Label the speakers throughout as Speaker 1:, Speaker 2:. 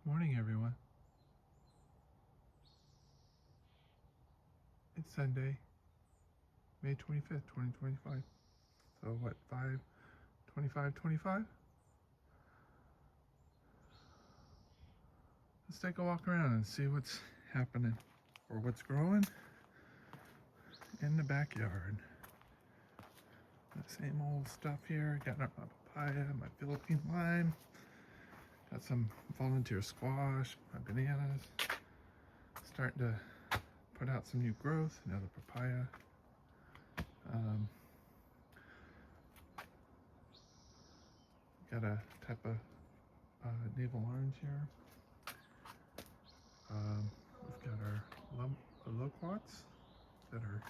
Speaker 1: Morning, everyone. It's Sunday, May 25th, 2025. So what, 5:25:25? Let's take a walk around and see what's happening or what's growing in the backyard. The same old stuff here. Got my papaya, my Philippine lime. Got some volunteer squash, my bananas. Starting to put out some new growth. Another papaya. Got a type of navel orange here. We've got our loquats that are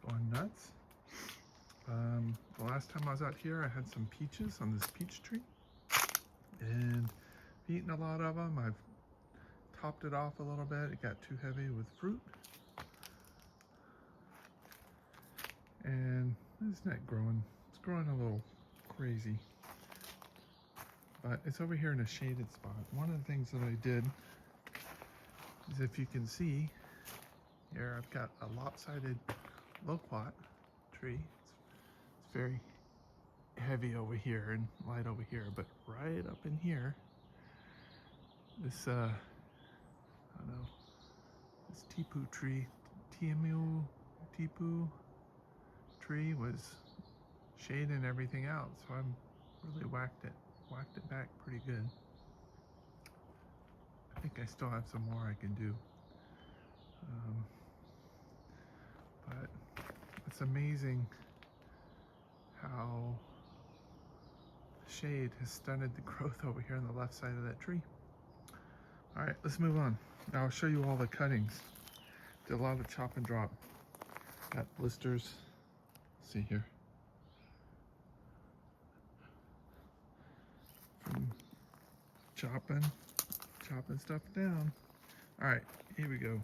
Speaker 1: going nuts. The last time I was out here, I had some peaches on this peach tree, and I've eaten a lot of them. I've topped it off a little bit. It got too heavy with fruit. And it's not growing. It's growing a little crazy. But it's over here in a shaded spot. One of the things that I did is, if you can see here, I've got a lopsided loquat tree. It's very heavy over here and light over here, but right up in here, this I don't know, this tipu tree, tipu tree was shading everything out, so I'm really whacked it back pretty good. I think I still have some more I can do, but it's amazing how shade has stunted the growth over here on the left side of that tree. All right, let's move on. Now I'll show you all the cuttings. Did a lot of chop and drop. Got blisters. Let's see here. From chopping stuff down. All right, here we go.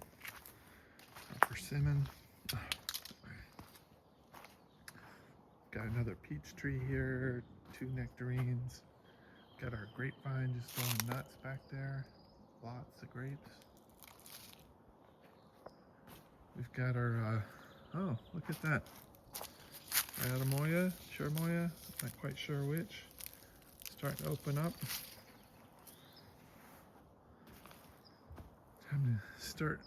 Speaker 1: Our persimmon. Got another peach tree here, 2 nectarines. Got our grapevine just going nuts back there. Lots of grapes. We've got our, oh, look at that. Adamoya, Cherimoya, not quite sure which. Starting to open up. Time to start.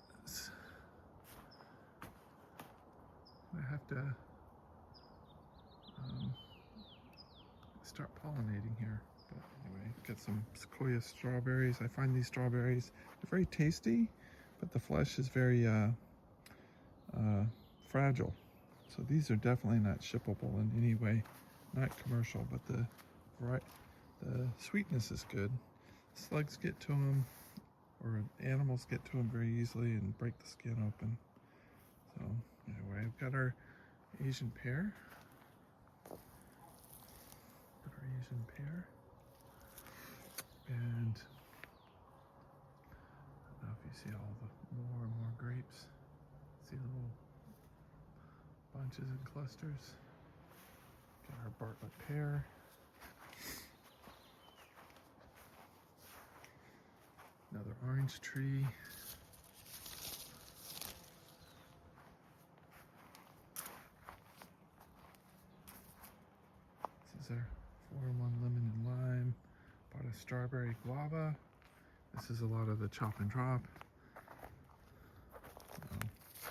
Speaker 1: I have to start pollinating here. But anyway, got some sequoia strawberries. I find these strawberries, they're very tasty, but the flesh is very fragile. So these are definitely not shippable in any way, not commercial, but the sweetness is good. Slugs get to them, or animals get to them very easily and break the skin open. So anyway, I've got our Asian pear. And I don't know if you see all the more and more grapes. See little bunches and clusters. Got our Bartlett pear. Another orange tree. This is our 4-in-1 lemon and lime. Bought a strawberry guava. This is a lot of the chop and drop.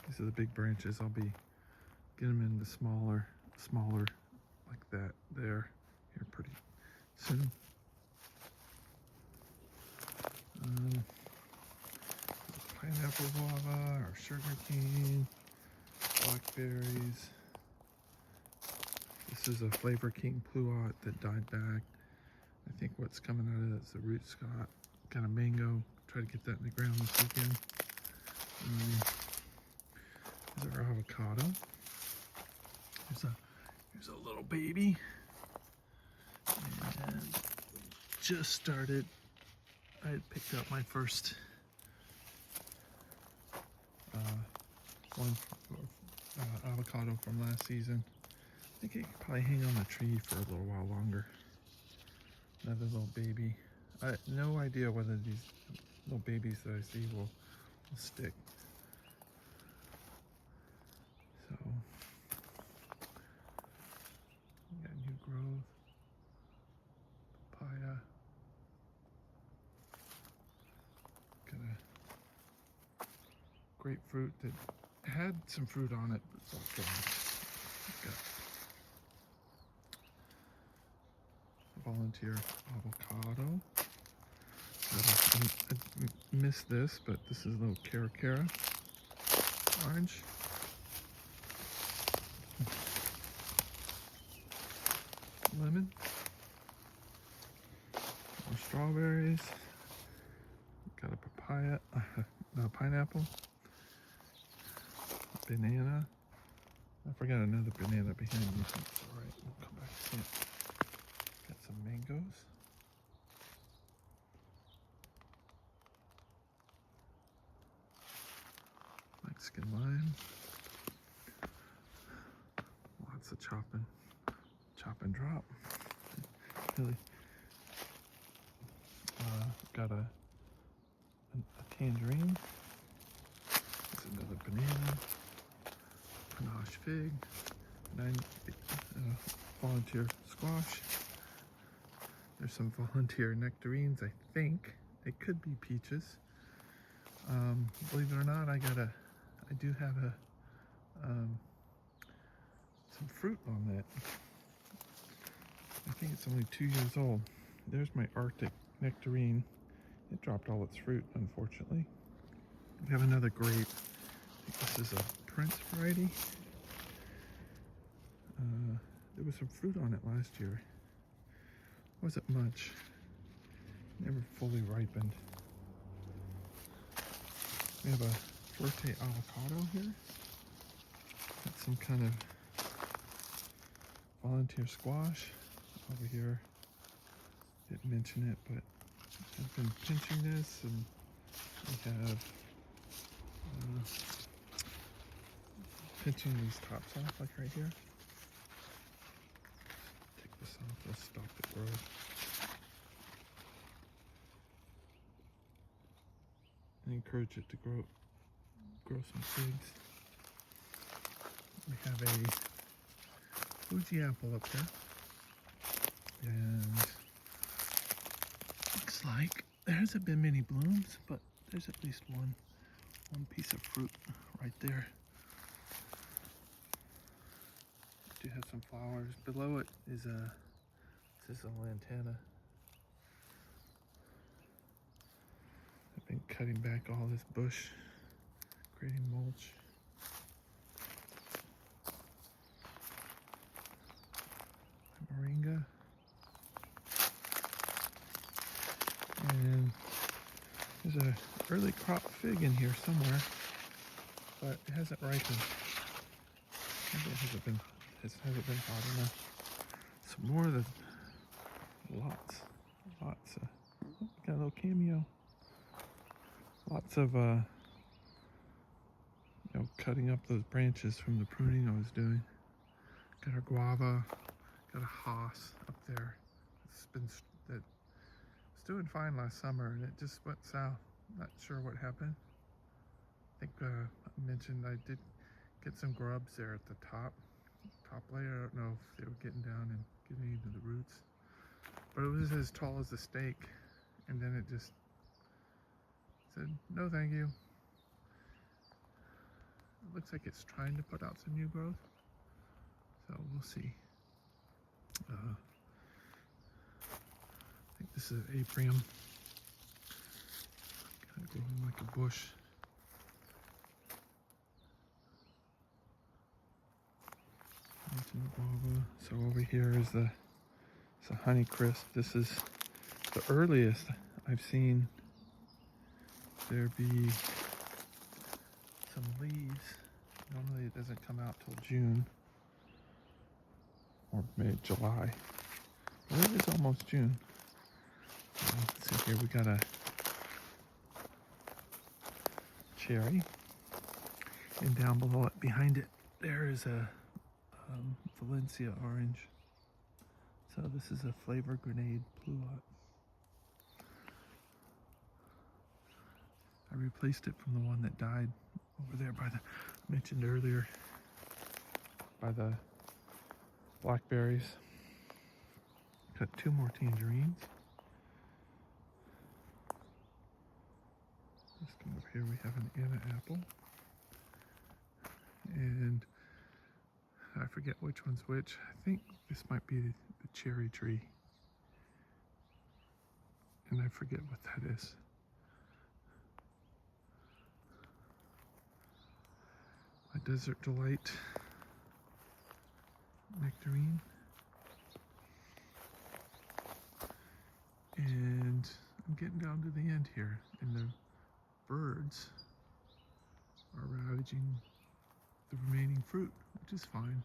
Speaker 1: These are the big branches. I'll be getting them into smaller like that there here pretty soon. Pineapple guava, or sugar cane, blackberries. This is a Flavor King Pluot that died back. I think what's coming out of that is the root scot, kind of mango. Try to get that in the ground this weekend. Here's our avocado. Here's a little baby. And just started. I had picked up my first avocado from last season. I think it could probably hang on the tree for a little while longer. Another little baby. I had no idea whether these little babies that I see will stick. So we got new growth, papaya. Got a grapefruit that had some fruit on it, but it's all gone. Got volunteer avocado. I missed this, but this is a little Caracara orange. Lemon. More strawberries. Got a papaya, no, pineapple. Banana. I forgot another banana behind me. That's alright, we'll come back to it. Got some mangoes. Mexican lime. Lots of chop and drop. Really. Got a tangerine. There's another banana. Panache fig. Volunteer squash. There's some volunteer nectarines, I think. It could be peaches. Believe it or not, I do have some fruit on that. I think it's only 2 years old. There's my Arctic nectarine. It dropped all its fruit, unfortunately. We have another grape. I think this is a Prince variety. There was some fruit on it last year. Wasn't much. Never fully ripened. We have a Forte avocado here. Got some kind of volunteer squash over here. Didn't mention it, but I've been pinching this, and we have pinching these tops off, like right here. Take this off, let's stop the growth. And encourage it to grow some figs. We have a Fuji apple up there. And looks like there hasn't been many blooms, but there's at least one piece of fruit right there. Do have some flowers. Below it is this is a lantana. I've been cutting back all this bush, creating mulch. Moringa. And there's a early crop fig in here somewhere, but it hasn't ripened. Maybe it hasn't been hot enough. Some more of the lots of, oh, got a little cameo. Lots of cutting up those branches from the pruning I was doing. Got our guava, got a Haas up there. That was doing fine last summer, and it just went south. Not sure what happened. I think I mentioned I did get some grubs there at the top layer. I don't know if they were getting down and getting into the roots, but it was as tall as a steak, and then it just said no thank you. It looks like it's trying to put out some new growth, so we'll see. I think this is Aprium, kind of growing like a bush. Guava. So over here is it's a Honeycrisp. This is the earliest I've seen there be some leaves. Normally it doesn't come out till June or maybe July. Well, it is almost June. Let's see here, we got a cherry, and down below it, behind it, there is a Valencia orange. So this is a Flavor Grenade Pluot. I replaced it from the one that died over there by the, mentioned earlier, by the blackberries. Got 2 more tangerines. Let's come over here. We have an Anna apple. And I forget which one's which. I think this might be the cherry tree. And I forget what that is. My Desert Delight nectarine. And I'm getting down to the end here, and the birds are ravaging the remaining fruit, which is fine.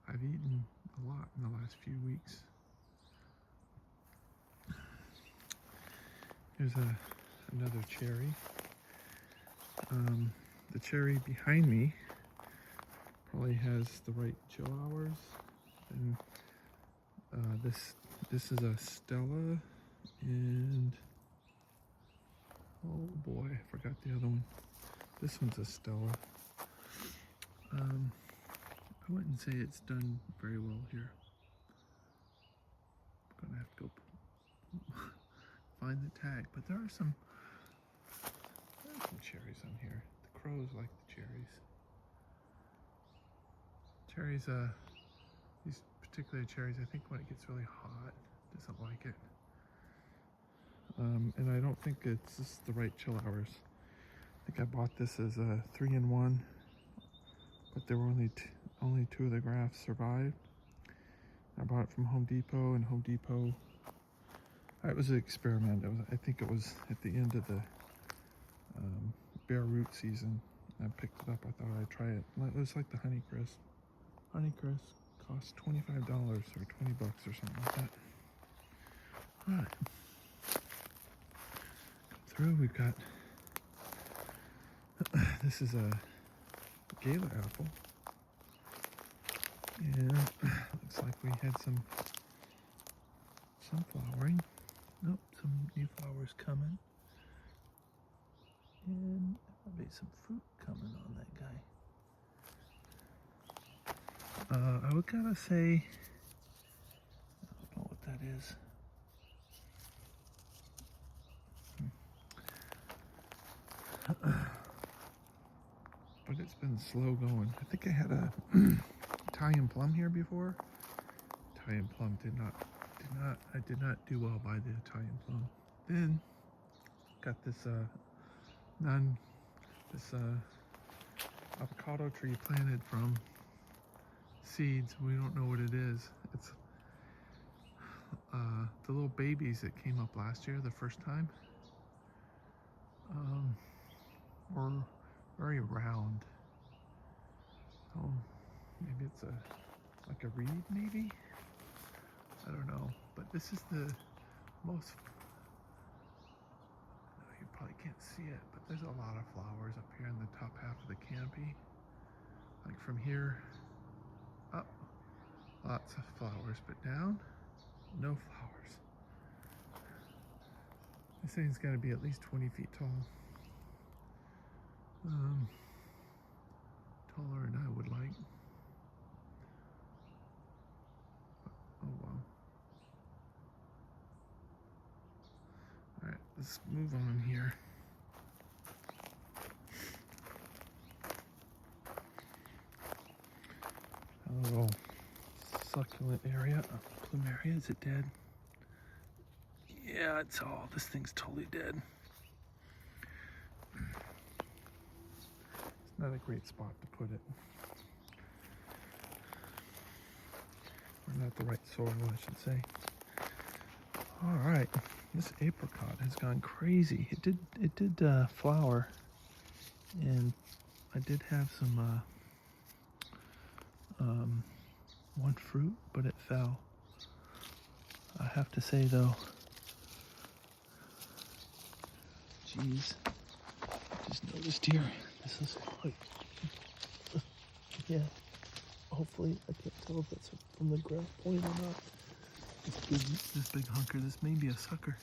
Speaker 1: I've eaten a lot in the last few weeks. Here's another cherry. The cherry behind me probably has the right chill hours, and this is a Stella, and oh boy, I forgot the other one. This one's a Stella. I wouldn't say it's done very well here. I'm gonna have to go find the tag, but there's some cherries on here. The crows like the cherries. Cherries, these particular cherries, I think when it gets really hot, doesn't like it. And I don't think it's just the right chill hours. I think I bought this as a 3-in-1, but there were only 2 of the grafts survived. I bought it from Home Depot, and Home Depot, it was an experiment. I think it was at the end of the bare root season. I picked it up. I thought I'd try it. It was like the Honeycrisp. Honeycrisp cost $25 or $20 or something like that. All right. Come through. We've got this is a Gala apple, and looks like we had some flowering. Nope, some new flowers coming. And probably some fruit coming on that guy. I would gotta say, I don't know what that is. But it's been slow going. I think I had a Italian plum here before. Italian plum I did not do well by the Italian plum. Then got this avocado tree planted from seeds. We don't know what it is. It's the little babies that came up last year, the first time, were very round. Oh, maybe it's like a reed, maybe? I don't know. But this is the most, you probably can't see it, but there's a lot of flowers up here in the top half of the canopy. Like from here up, lots of flowers, but down, no flowers. This thing's got to be at least 20 feet tall. Taller than I would like. Oh well. Alright, let's move on here. A little succulent area, plumeria. Is it dead? Yeah, it's all, this thing's totally dead. It's not a great spot to put it. Or not the right soil, I should say. All right, this apricot has gone crazy. It did flower, and I did have some one fruit, but it fell. I have to say though, geez, I just noticed here, this is quite, yeah, hopefully, I can't tell if it's from the graft point or not. This big hunker, this may be a sucker.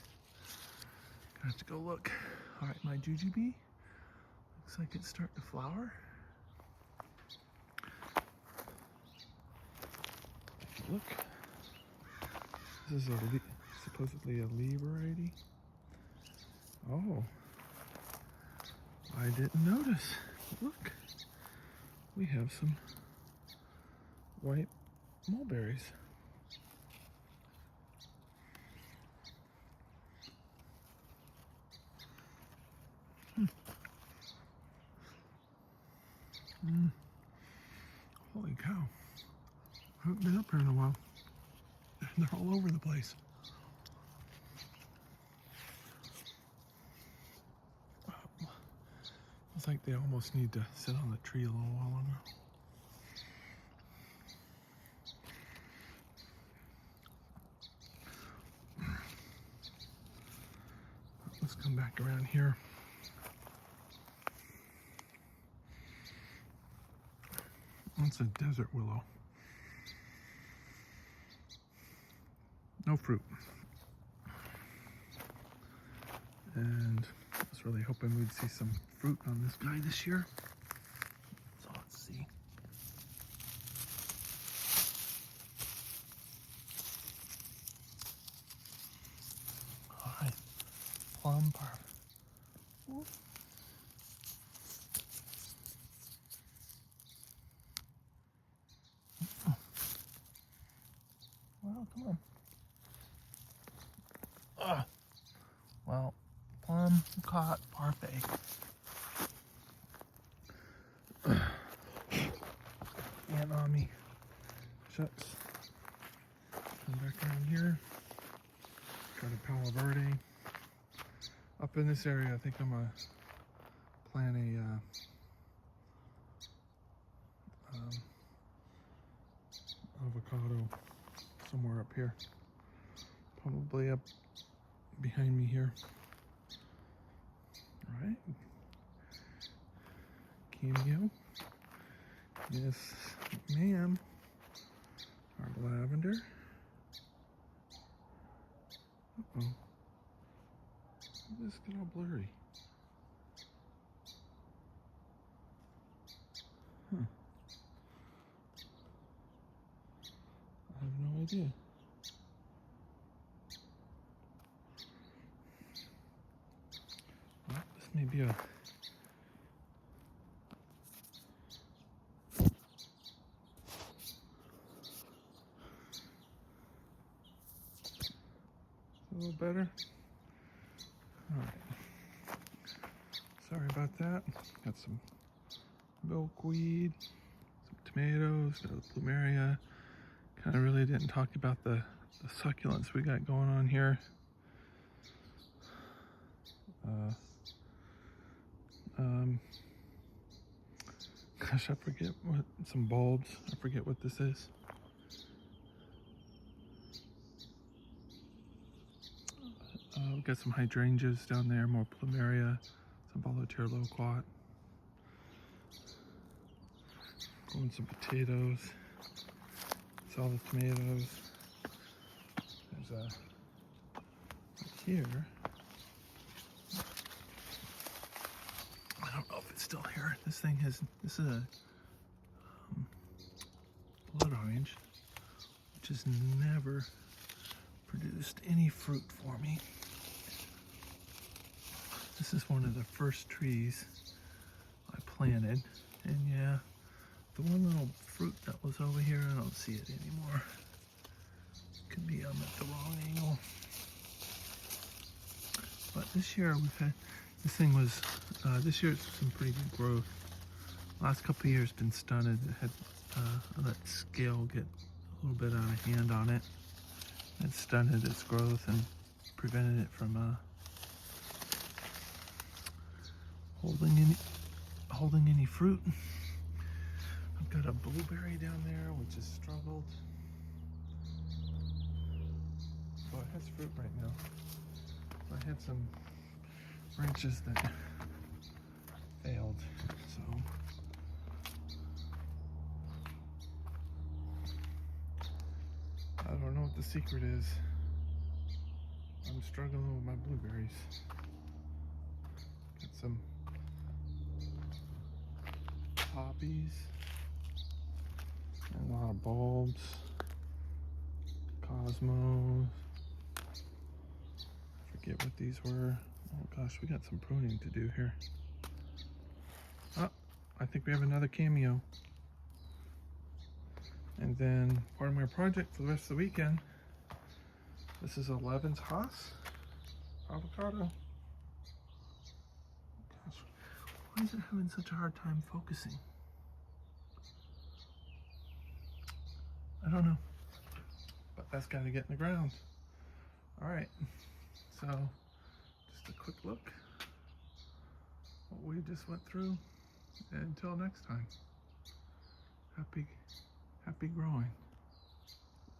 Speaker 1: I have to go look. All right, my jujube looks like it's starting to flower. Look, this is supposedly a Lee variety. Oh, I didn't notice. Look, we have some white mulberries. Holy cow. I haven't been up here in a while. They're all over the place. It's like they almost need to sit on the tree a little while longer. Let's come back around here. That's a desert willow. No fruit. And I was really hoping we'd see some fruit on this guy this year. So let's see. All right, plum park. Well, come on. Well, plum caught parfait. And on me. Shucks. Come back around here. Got a Palo Verde. Up in this area, I think I'm gonna plant a avocado somewhere up here. Probably up behind me here. All right. Cameo. Yes, ma'am. Our lavender. Uh-oh. This get all blurry. Huh. I have no idea. Well, this may be a little better. All right. Sorry about that. Got some milkweed, some tomatoes, got a plumeria. Kind of really didn't talk about the succulents we got going on here. Gosh, I forget what, some bulbs. I forget what this is. We've got some hydrangeas down there, more plumeria, some volatillar loquat. Growing some potatoes. That's all the tomatoes. There's a here. I don't know if it's still here. This thing has, this is a blood orange, which has never produced any fruit for me. This is one of the first trees I planted, and yeah, the one little fruit that was over here, I don't see it anymore. Could be I'm at the wrong angle. But this year we've had, this thing was, this year it's some pretty good growth. Last couple of years been stunted. It had let scale get a little bit out of hand on it. It stunted its growth and prevented it from holding any fruit. I've got a blueberry down there which has struggled. So it has fruit right now. I had some branches that failed, so I don't know what the secret is. I'm struggling with my blueberries. poppies. And a lot of bulbs. Cosmos. I forget what these were. Oh gosh, we got some pruning to do here. Oh, I think we have another cameo. And then part of my project for the rest of the weekend, this is 11's Haas avocado. Gosh, why is it having such a hard time focusing? I don't know, but that's got to get in the ground. All right, so just a quick look what we just went through, and until next time, happy growing.